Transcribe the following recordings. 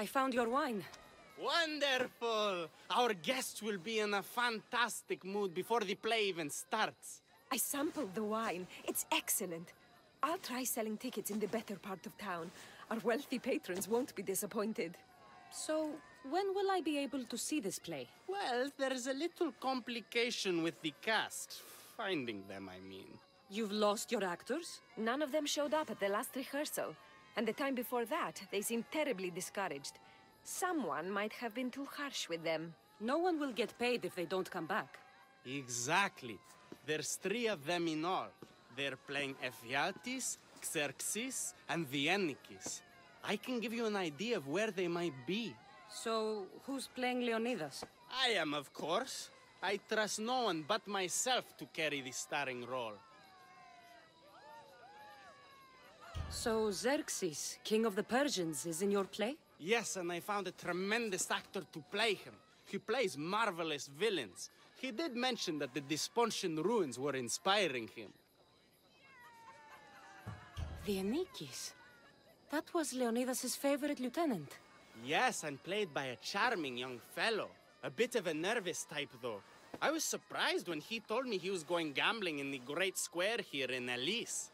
I found your wine. Wonderful! Our guests will be in a fantastic mood before the play even starts. I sampled the wine. It's excellent. I'll try selling tickets in the better part of town. Our wealthy patrons won't be disappointed. So, when will I be able to see this play? Well, there's a little complication with the cast. Finding them, I mean. You've lost your actors? None of them showed up at the last rehearsal. And the time before that, they seemed terribly discouraged. Someone might have been too harsh with them. No one will get paid if they don't come back. Exactly. There's 3 of them in all. They're playing Ephialtes, Xerxes, and the Ennikis. I can give you an idea of where they might be. So, who's playing Leonidas? I am, of course. I trust no one but myself to carry the starring role. So, Xerxes, king of the Persians, is in your play? Yes, and I found a tremendous actor to play him. He plays marvelous villains. He did mention that the Despontian ruins were inspiring him. The Ennikis. That was Leonidas' favorite lieutenant. Yes, and played by a charming young fellow. A bit of a nervous type, though. I was surprised when he told me he was going gambling in the Great Square here in Elise.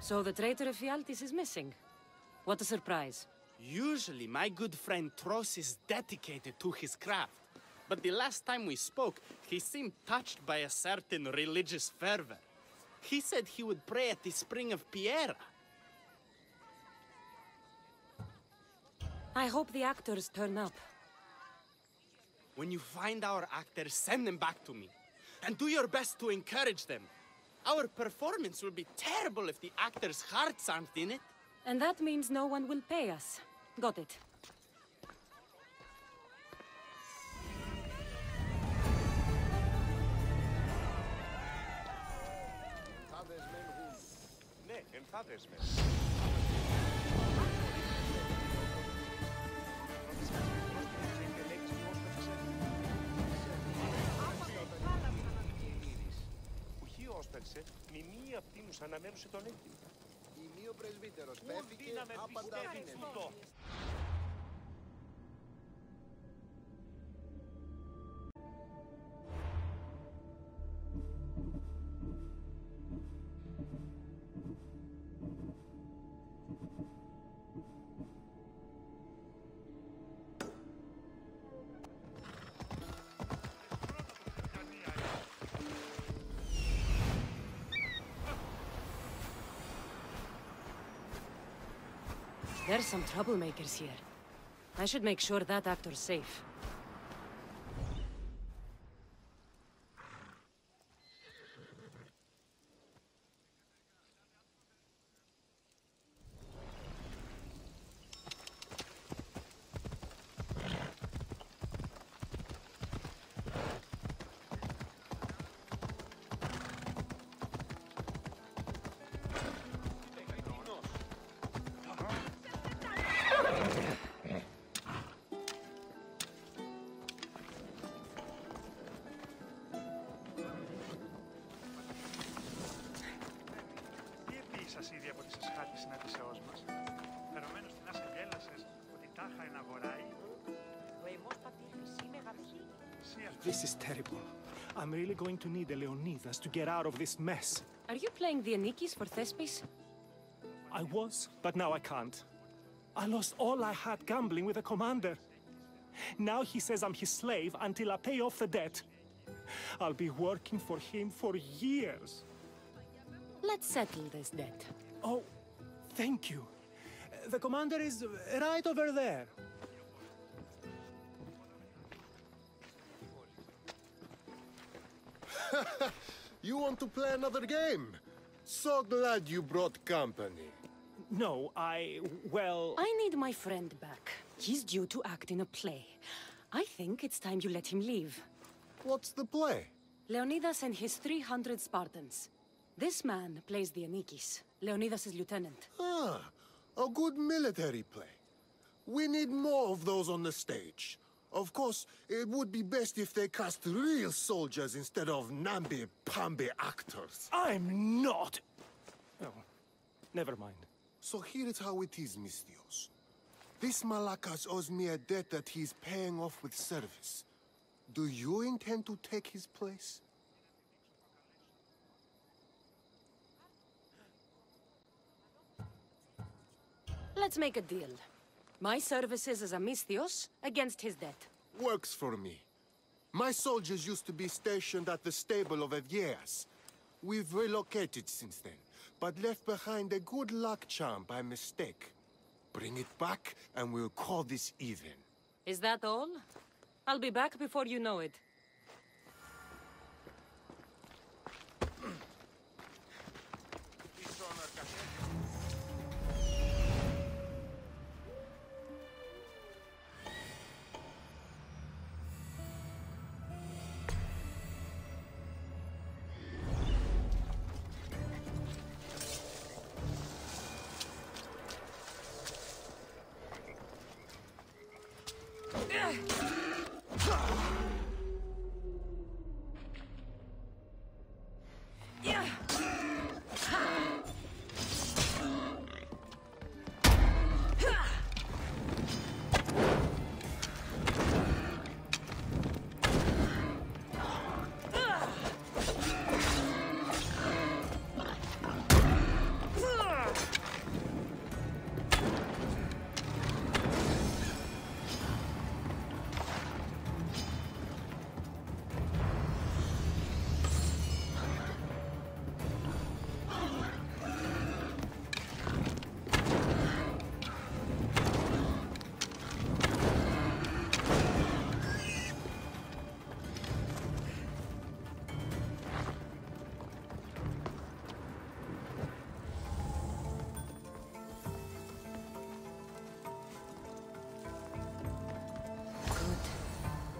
So the traitor Ephialtes is missing. What a surprise. Usually, my good friend Tros is dedicated to his craft. But the last time we spoke, he seemed touched by a certain religious fervor. He said he would pray at the spring of Piera. I hope the actors turn up. When you find our actors, send them back to me. And do your best to encourage them. Our performance will be terrible if the actors' hearts aren't in it. And that means no one will pay us. Got it. Μη αυτήνους αναμένουσε τον έτοιμο. Ημί ο πρεσβύτερος πέφυγε, άπαντα αφήνεται. There's some troublemakers here. I should make sure that actor's safe. Ήδη από τις εσχάτες συναντήσεώς μας. Φερομένως την άσκη γέλασες ότι τάχα είναι αγοράει. This is terrible. I'm really going to need a Leonidas to get out of this mess. Are you playing the Ennikis for Thespis? I was, but now I can't. I lost all I had gambling with the commander. Now he says I'm his slave until I pay off the debt. I'll be working for him for years. Let's settle this debt. Oh, thank you. The commander is right over there. You want to play another game? So glad you brought company. No, well... I need my friend back. He's due to act in a play. I think it's time you let him leave. What's the play? Leonidas and his 300 Spartans. This man plays the Ennikis, Leonidas' lieutenant. Ah, a good military play. We need more of those on the stage. Of course, it would be best if they cast real soldiers instead of namby-pamby actors. I'm not! Oh, never mind. So here is how it is, Misthios. This Malakas owes me a debt that he's paying off with service. Do you intend to take his place? Let's make a deal. My services as a Misthios against his debt. Works for me. My soldiers used to be stationed at the stable of Augeias. We've relocated since then, but left behind a good luck charm by mistake. Bring it back, and we'll call this even. Is that all? I'll be back before you know it.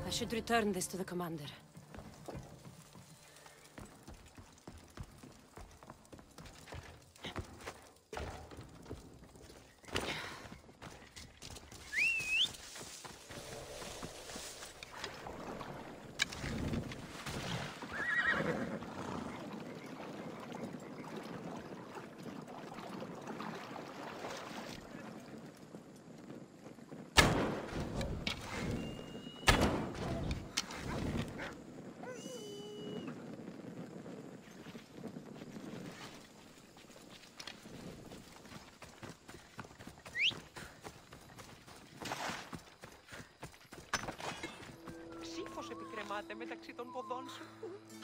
I should return this to the commander.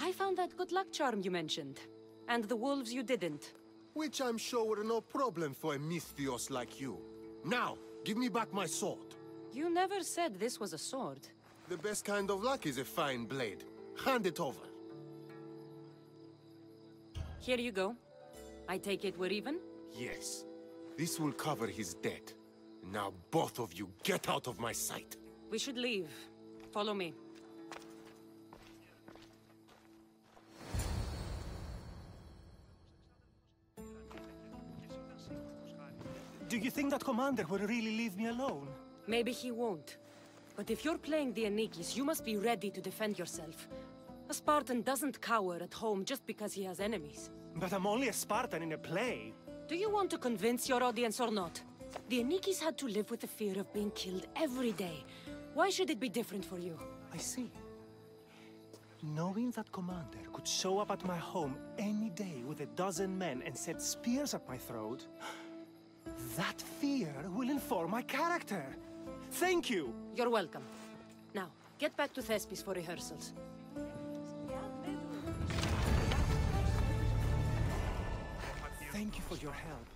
I found that good luck charm you mentioned. And the wolves you didn't. Which I'm sure were no problem for a Misthios like you. Now, give me back my sword. You never said this was a sword. The best kind of luck is a fine blade. Hand it over. Here you go. I take it we're even? Yes. This will cover his debt. Now both of you get out of my sight. We should leave. Follow me. Do you think that commander will really leave me alone? Maybe he won't. But if you're playing the Anikis, you must be ready to defend yourself. A Spartan doesn't cower at home just because he has enemies. But I'm only a Spartan in a play. Do you want to convince your audience or not? The Anikis had to live with the fear of being killed every day. Why should it be different for you? I see. Knowing that commander could show up at my home any day with a dozen men and set spears at my throat, that fear will inform my character. Thank you! You're welcome. Now, get back to Thespis for rehearsals. Thank you for your help.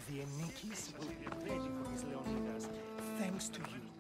The Anikis will be ready for His Leonidas, thanks to you.